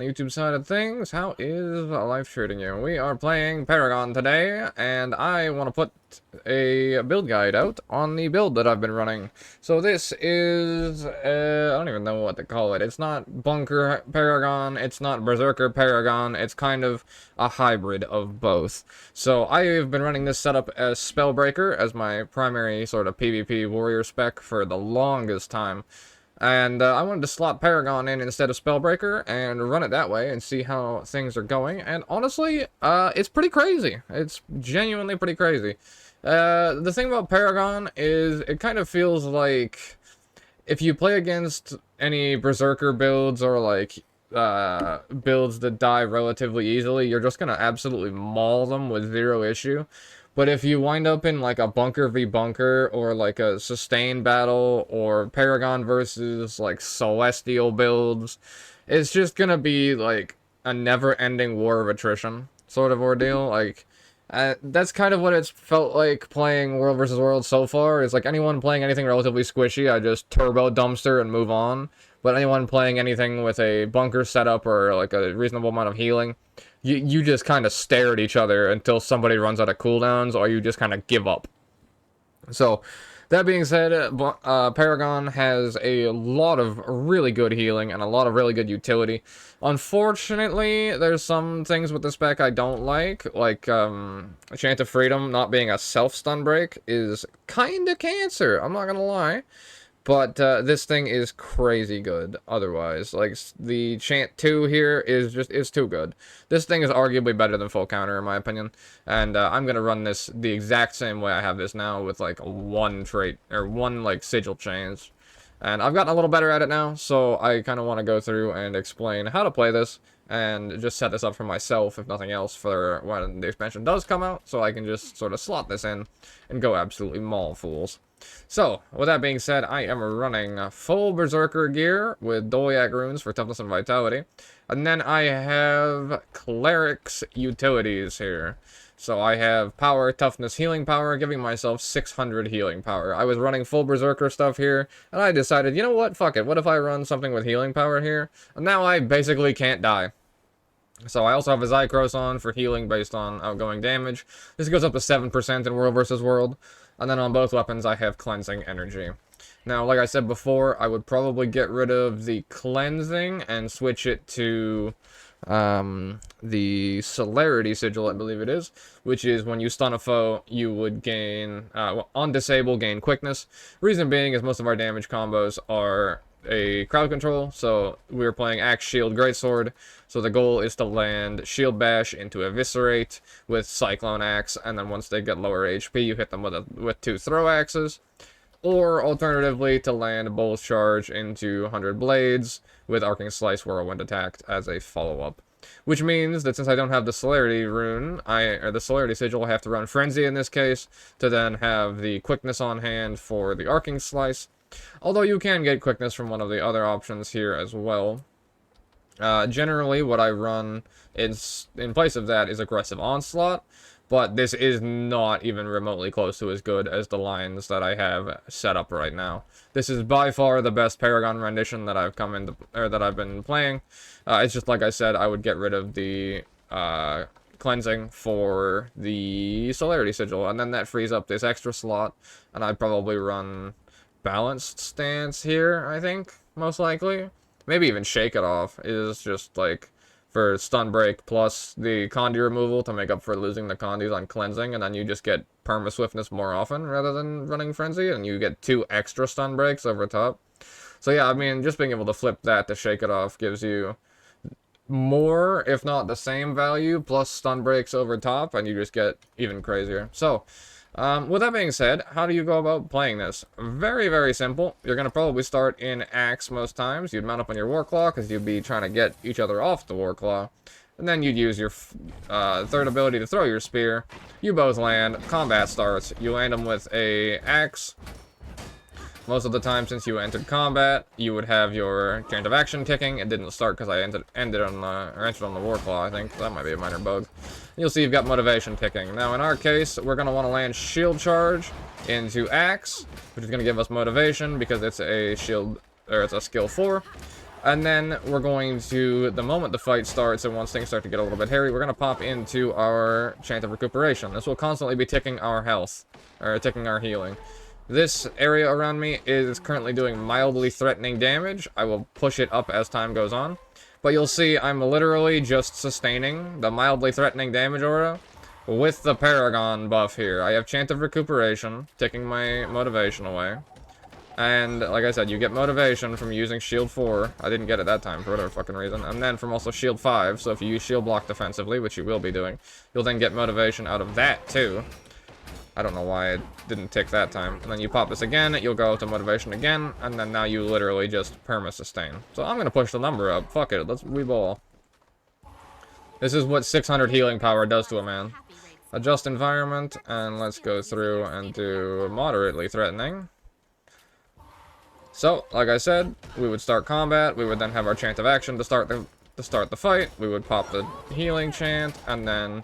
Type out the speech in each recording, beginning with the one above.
The YouTube side of things, how is life treating you? We are playing Paragon today, and I want to put a build guide out on the build that I've been running. So this is, I don't even know what to call it. It's not Bunker Paragon, it's not Berserker Paragon, it's kind of a hybrid of both. So I've been running this setup as Spellbreaker, as my primary sort of PvP warrior spec for the longest time. And I wanted to slot Paragon in instead of Spellbreaker and run it that way and see how things are going. And honestly, it's pretty crazy. It's genuinely pretty crazy. The thing about Paragon is it kind of feels like if you play against any Berserker builds or like builds that die relatively easily, you're just gonna absolutely maul them with zero issue. But if you wind up in like a bunker v bunker or like a sustain battle or Paragon versus like celestial builds, it's just gonna be like a never-ending war of attrition sort of ordeal. Like that's kind of what it's felt like playing World versus World so far. Is like anyone playing anything relatively squishy, I just turbo dumpster and move on. But anyone playing anything with a bunker setup or like a reasonable amount of healing, you just kind of stare at each other until somebody runs out of cooldowns, or you just kind of give up. So, that being said, Paragon has a lot of really good healing and a lot of really good utility. Unfortunately, there's some things with the spec I don't like Chant of Freedom not being a self-stun break is kinda cancer, I'm not gonna lie. But this thing is crazy good otherwise. Like, the Chant 2 here is too good. This thing is arguably better than full counter in my opinion. And I'm going to run this the exact same way I have this now with like one trait, or one like sigil change. And I've gotten a little better at it now, so I kind of want to go through and explain how to play this. And just set this up for myself, if nothing else, for when the expansion does come out. So I can just sort of slot this in and go absolutely maul fools. So, with that being said, I am running full Berserker gear with Dolyak runes for toughness and vitality. And then I have Cleric's utilities here. So I have power, toughness, healing power, giving myself 600 healing power. I was running full Berserker stuff here, and I decided, you know what, fuck it. What if I run something with healing power here? And now I basically can't die. So I also have a Zycros on for healing based on outgoing damage. This goes up to 7% in World versus World. And then on both weapons, I have Cleansing Energy. Now, like I said before, I would probably get rid of the Cleansing and switch it to the Celerity Sigil, I believe it is, which is when you stun a foe, you would gain, on disable, gain quickness. Reason being is most of our damage combos are a crowd control, so we're playing Axe, Shield, Greatsword, so the goal is to land Shield Bash into Eviscerate with Cyclone Axe, and then once they get lower HP, you hit them with two Throw Axes, or alternatively to land Bull's Charge into 100 Blades with Arcing Slice Whirlwind Attack as a follow-up. Which means that since I don't have the Celerity rune, or the Celerity Sigil, I have to run Frenzy in this case, to then have the Quickness on hand for the Arcing Slice. Although you can get quickness from one of the other options here as well. Generally, what I run is in place of that is Aggressive Onslaught, but this is not even remotely close to as good as the lines that I have set up right now. This is by far the best Paragon rendition that I've that I've been playing. It's just like I said, I would get rid of the cleansing for the Celerity Sigil, and then that frees up this extra slot, and I'd probably run Balanced Stance here, I think, most likely. Maybe even Shake It Off is just, like, for Stun Break plus the Condi removal to make up for losing the Condis on Cleansing, and then you just get Perma Swiftness more often rather than running Frenzy, and you get 2 extra Stun Breaks over top. So yeah, I mean, just being able to flip that to Shake It Off gives you more, if not the same value, plus Stun Breaks over top, and you just get even crazier. So, with that being said, how do you go about playing this? Very, very simple. You're going to probably start in Axe most times. You'd mount up on your Warclaw, because you'd be trying to get each other off the Warclaw. And then you'd use your third ability to throw your Spear. You both land. Combat starts. You land them with a Axe. Most of the time, since you entered combat, you would have your Chant of Action kicking. It didn't start because I entered on the Warclaw, I think. That might be a minor bug. You'll see you've got Motivation kicking. Now, in our case, we're going to want to land Shield Charge into Axe, which is going to give us Motivation because it's a shield, or it's a skill 4. And then we're going to, the moment the fight starts and once things start to get a little bit hairy, we're going to pop into our Chant of Recuperation. This will constantly be ticking our health, or ticking our healing. This area around me is currently doing mildly threatening damage. I will push it up as time goes on. But you'll see I'm literally just sustaining the mildly threatening damage aura with the Paragon buff here. I have Chant of Recuperation, taking my motivation away. And, like I said, you get motivation from using Shield 4. I didn't get it that time, for whatever fucking reason. And then from also Shield 5, so if you use Shield Block defensively, which you will be doing, you'll then get motivation out of that, too. I don't know why it didn't tick that time. And then you pop this again, you'll go to motivation again, and then now you literally just perma-sustain. So I'm gonna push the number up. Fuck it, we ball. This is what 600 healing power does to a man. Adjust environment, and let's go through and do moderately threatening. So, like I said, we would start combat, we would then have our chant of action to start the fight, we would pop the healing chant, and then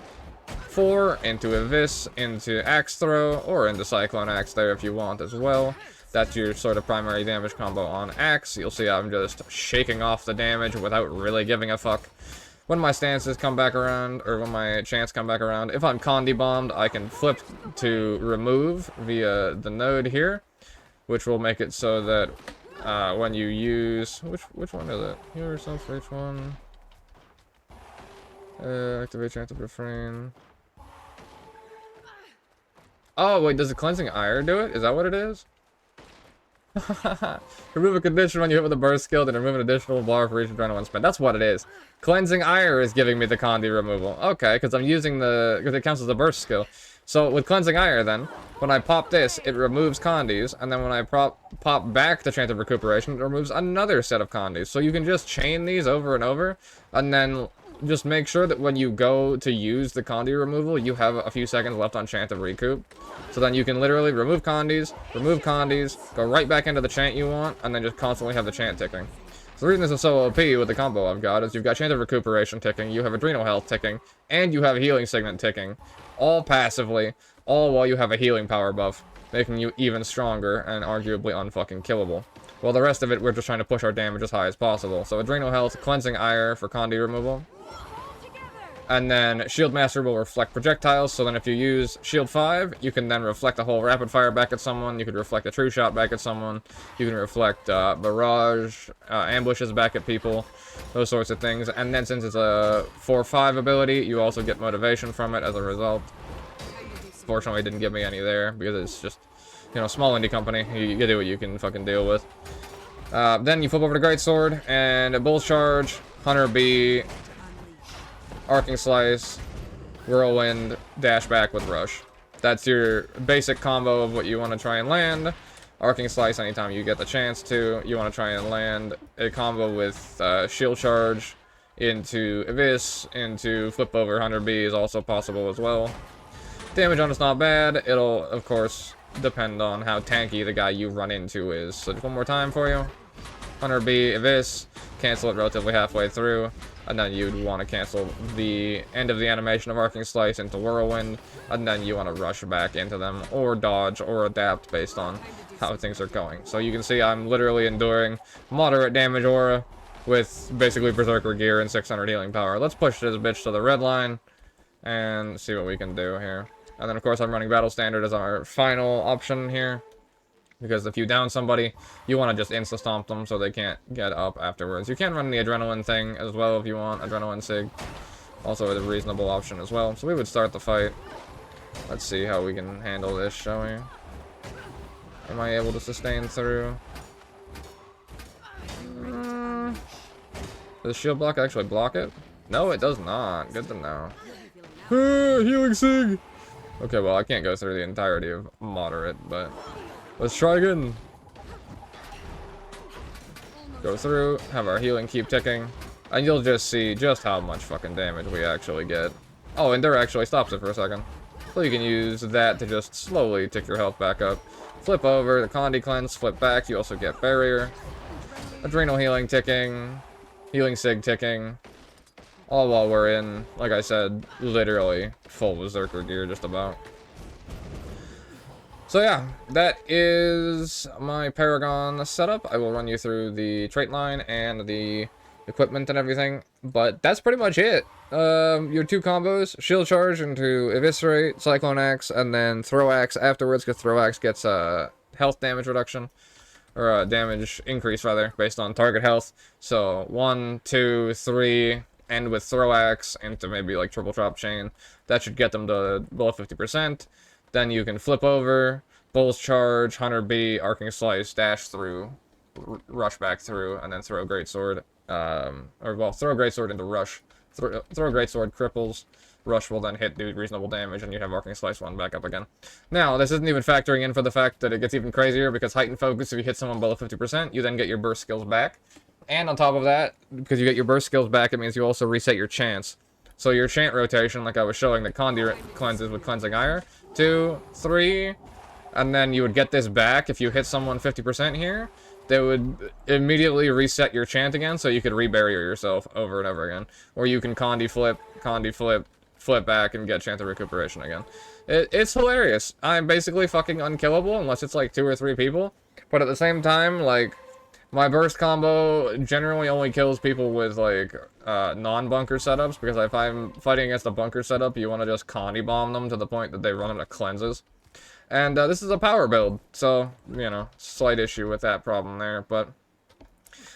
4 into Abyss, into Axe Throw, or into Cyclone Axe there if you want as well. That's your sort of primary damage combo on Axe. You'll see I'm just shaking off the damage without really giving a fuck. When my stances come back around, or when my chants come back around, if I'm Condi bombed, I can flip to remove via the node here, which will make it so that when you use... Which one is it? Heal yourself for each one. Activate chant of refrain. Oh, wait, does the Cleansing Ire do it? Is that what it is? Remove a condition when you hit with a burst skill, then remove an additional bar for each adrenaline spent. That's what it is. Cleansing Ire is giving me the Condi removal. Okay, because I'm using because it counts as a burst skill. So with Cleansing Ire then, when I pop this, it removes Condis, and then when I pop back the Chant of Recuperation, it removes another set of Condis. So you can just chain these over and over, and then just make sure that when you go to use the Condi removal, you have a few seconds left on Chant of Recoup. So then you can literally remove Condis, go right back into the chant you want, and then just constantly have the chant ticking. So the reason this is so OP with the combo I've got is you've got Chant of Recuperation ticking, you have Adrenal Health ticking, and you have Healing Signet ticking. All passively, all while you have a healing power buff, making you even stronger and arguably unfucking killable. Well, the rest of it, we're just trying to push our damage as high as possible. So Adrenal Health, Cleansing Ire for Condi removal. And then Shield Master will reflect projectiles, so then if you use Shield 5, you can then reflect a whole rapid fire back at someone, you could reflect a true shot back at someone, you can reflect barrage, ambushes back at people, those sorts of things. And then since it's a 4-5 ability, you also get motivation from it as a result. Fortunately, it didn't give me any there, because it's just, you know, small indie company, you do what you can fucking deal with. Then you flip over to Greatsword, and Bull Charge, Hunter B, Arcing Slice, Whirlwind, dash back with Rush. That's your basic combo of what you want to try and land. Arcing Slice anytime you get the chance to. You want to try and land a combo with Shield Charge into Abyss, into Flip Over Hunter B is also possible as well. Damage on it's not bad. It'll, of course, depend on how tanky the guy you run into is. So just one more time for you. Hunter B, Abyss, cancel it relatively halfway through. And then you'd want to cancel the end of the animation of Arcing Slice into Whirlwind, and then you want to rush back into them, or dodge, or adapt based on how things are going. So you can see I'm literally enduring moderate damage aura with basically Berserker gear and 600 healing power. Let's push this bitch to the red line and see what we can do here. And then of course I'm running Battle Standard as our final option here. Because if you down somebody, you want to just insta-stomp them so they can't get up afterwards. You can run the Adrenaline thing as well if you want. Adrenaline Sig. Also a reasonable option as well. So we would start the fight. Let's see how we can handle this, shall we? Am I able to sustain through? Does Shield Block actually block it? No, it does not. Good to know. Healing Sig! Okay, well, I can't go through the entirety of Moderate, but... let's try again. Go through, have our healing keep ticking, and you'll just see just how much fucking damage we actually get. Oh, Endure actually stops it for a second. So you can use that to just slowly tick your health back up. Flip over, the Condi Cleanse, flip back, you also get Barrier. Adrenal Healing ticking, Healing Sig ticking. All while we're in, like I said, literally full Berserker gear just about. So So yeah, that is my Paragon setup. I will run you through the trait line and the equipment and everything, but that's pretty much it. Your two combos, Shield Charge into Eviscerate, Cyclone Axe, and then Throw Axe afterwards, because Throw Axe gets health damage reduction, or damage increase rather, based on target health. So 1, 2, 3, end with Throw Axe into maybe like Triple Chop Chain. That should get them to below 50%. Then you can flip over, Bull's Charge, Hunter B, Arcing Slice, dash through, rush back through, and then throw Greatsword. Throw Greatsword into Rush. Throw Greatsword, cripples. Rush will then hit, do reasonable damage, and you have Arcing Slice 1 back up again. Now, this isn't even factoring in for the fact that it gets even crazier, because Heightened Focus, if you hit someone below 50%, you then get your burst skills back. And on top of that, because you get your burst skills back, it means you also reset your chance. So your chant rotation, like I was showing, that Conduit cleanses with Cleansing Ire. 2, 3, and then you would get this back if you hit someone 50% here. They would immediately reset your chant again, so you could rebarrier yourself over and over again. Or you can Condi flip, flip back, and get chant of recuperation again. It's hilarious. I'm basically fucking unkillable, unless it's like 2 or 3 people. But at the same time, like, my burst combo generally only kills people with, like, non-bunker setups, because if I'm fighting against a bunker setup, you want to just Connie bomb them to the point that they run into cleanses. And this is a power build, so, you know, slight issue with that problem there, but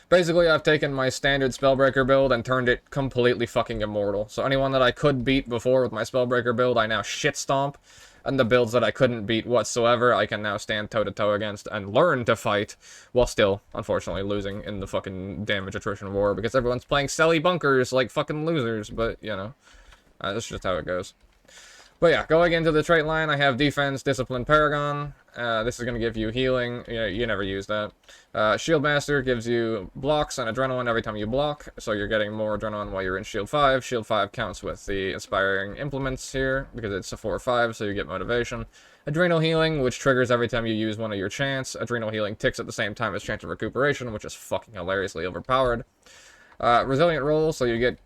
basically I've taken my standard Spellbreaker build and turned it completely fucking immortal. So anyone that I could beat before with my Spellbreaker build, I now shit stomp. And the builds that I couldn't beat whatsoever, I can now stand toe-to-toe against and learn to fight, while still, unfortunately, losing in the fucking damage attrition war, because everyone's playing Selly bunkers like fucking losers, but, you know, that's just how it goes. But yeah, going into the trait line, I have Defense, Discipline, Paragon. This is going to give you healing. You never use that. Shield Master gives you blocks and Adrenaline every time you block, so you're getting more Adrenaline while you're in Shield 5. Shield 5 counts with the Inspiring Implements here, because it's a 4-5, so you get Motivation. Adrenal Healing, which triggers every time you use one of your chants. Adrenal Healing ticks at the same time as Chant of Recuperation, which is fucking hilariously overpowered. Resilient roll, so you get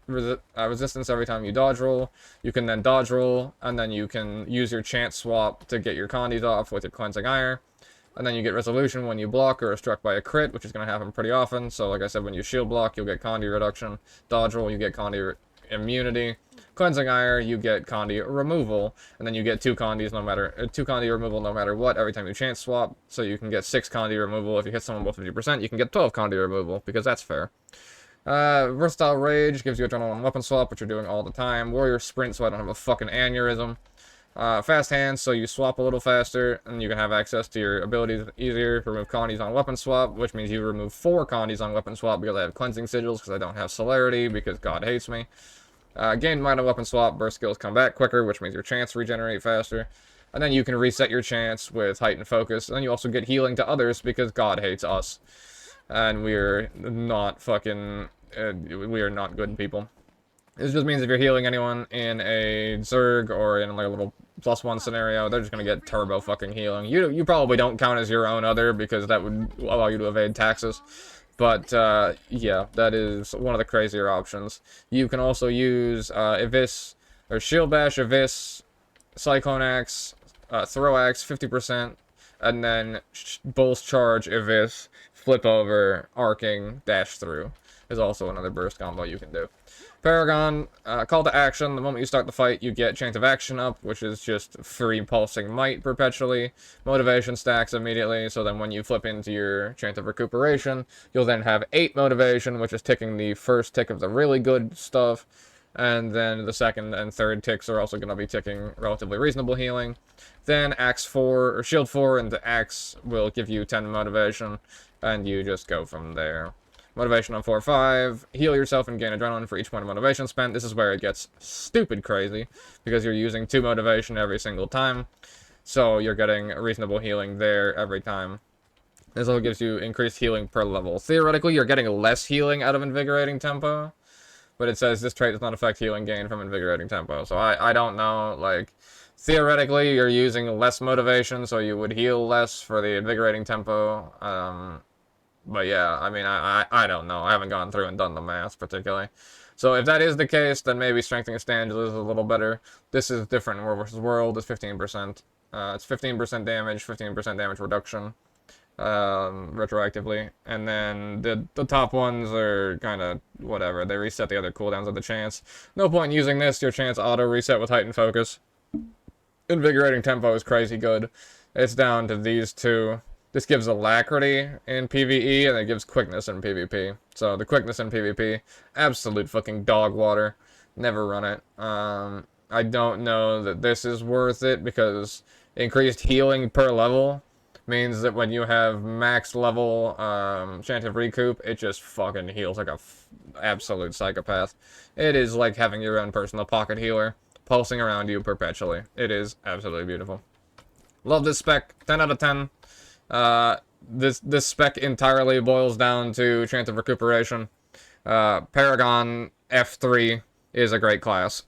resistance every time you dodge roll. You can then dodge roll, and then you can use your chant swap to get your condis off with your Cleansing Ire. And then you get resolution when you block or are struck by a crit, which is going to happen pretty often. So like I said, when you shield block, you'll get condi reduction. Dodge roll, you get condi immunity. Cleansing Ire, you get condi removal, and then you get 2 condis two condi removal no matter what every time you chant swap. So you can get 6 condi removal. If you hit someone below 50%, you can get 12 condi removal, because that's fair. Versatile Rage gives you Adrenaline Weapon Swap, which you're doing all the time. Warrior Sprint, so I don't have a fucking aneurysm. Fast Hands, so you swap a little faster, and you can have access to your abilities easier. Remove condis on Weapon Swap, which means you remove 4 condis on Weapon Swap, because I have Cleansing Sigils, because I don't have Celerity, because God hates me. Gain Mind on Weapon Swap, burst skills come back quicker, which means your chants regenerate faster. And then you can reset your chants with Heightened Focus, and then you also get healing to others, because God hates us. And we're not fucking, we are not good people. This just means if you're healing anyone in a Zerg or in like a little +1 scenario, they're just gonna get turbo fucking healing. You probably don't count as your own other, because that would allow you to evade taxes. But, yeah, that is one of the crazier options. You can also use, Evis, or Shield Bash, Evis, Cyclone Axe, Throw Axe, 50%, and then Bull's Charge, Evis, Flip Over, Arcing, Dash Through is also another burst combo you can do. Paragon, Call to Action. The moment you start the fight, you get Chant of Action up, which is just free Pulsing Might perpetually. Motivation stacks immediately, so then when you flip into your Chant of Recuperation, you'll then have 8 Motivation, which is ticking the first tick of the really good stuff. And then the second and third ticks are also going to be ticking relatively reasonable healing. Then Axe 4, or Shield 4 into Axe will give you 10 Motivation, and you just go from there. Motivation on 4-5, heal yourself and gain Adrenaline for each point of motivation spent. This is where it gets stupid crazy, because you're using 2 motivation every single time, so you're getting reasonable healing there every time. This also gives you increased healing per level. Theoretically, you're getting less healing out of Invigorating Tempo, but it says this trait does not affect healing gain from Invigorating Tempo, so I don't know, like, theoretically, you're using less motivation, so you would heal less for the Invigorating Tempo, but yeah, I mean, I don't know. I haven't gone through and done the math particularly. So if that is the case, then maybe Strengthening Stand is a little better. This is different. World vs. World is 15%. It's 15% damage, 15% damage reduction, retroactively. And then the top ones are kind of whatever. They reset the other cooldowns of the chance. No point in using this. Your chance auto reset with heightened focus. Invigorating tempo is crazy good. It's down to these two. This gives alacrity in PvE, and it gives quickness in PvP. So the quickness in PvP, absolute fucking dog water. Never run it. I don't know that this is worth it, because increased healing per level means that when you have max level chance of recoup, it just fucking heals like a absolute psychopath. It is like having your own personal pocket healer pulsing around you perpetually. It is absolutely beautiful. Love this spec. 10 out of 10. This spec entirely boils down to chance of recuperation. Paragon F3 is a great class.